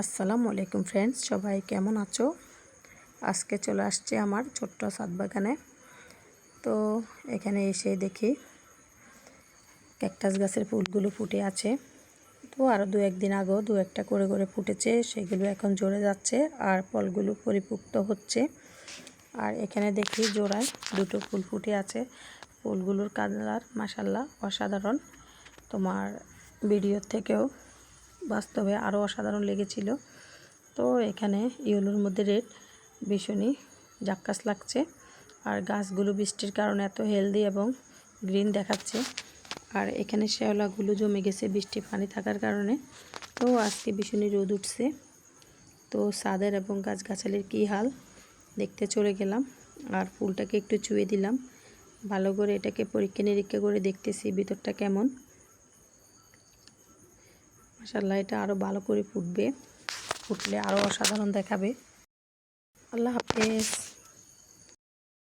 আসসালামু আলাইকুম ফ্রেন্ডস, সবাই কেমন আছো? আজকে চলে আসছে আমার ছোট্ট ছাদ বাগানে। তো এখানে এসে দেখি ক্যাকটাস গাছের ফুলগুলো ফুটে আছে। তো আরও দু একদিন আগেও দু একটা করে করে ফুটেছে, সেগুলো এখন ঝরে যাচ্ছে আর ফলগুলো পরিপুক্ত হচ্ছে। আর এখানে দেখি জোড়ায় দুটো ফুল ফুটে আছে। ফুলগুলোর কালার মাশাআল্লাহ অসাধারণ। তোমার ভিডিওর থেকেও বাস্তবে আরও অসাধারণ লেগেছিল। তো এখানে ইয়েলোর মধ্যে রেড ভীষণই জাক্কাস লাগছে। আর গাছগুলো বৃষ্টির কারণে এত হেলদি এবং গ্রিন দেখাচ্ছে। আর এখানে শ্যাওলাগুলো জমে গেছে বৃষ্টি পানি থাকার কারণে। তো আজকে ভীষণই রোদ উঠছে। তো ছাদের এবং গাছগাছালির কী হাল দেখতে চলে গেলাম। আর ফুলটাকে একটু চুয়ে দিলাম, ভালো করে এটাকে পরীক্ষা নিরীক্ষা করে দেখতেছি ভিতরটা কেমন। মাশাআল্লাহ, এটা আরও ভালো করে ফুটবে, ফুটলে আরও অসাধারণ দেখাবে। আল্লাহ হাফেজ।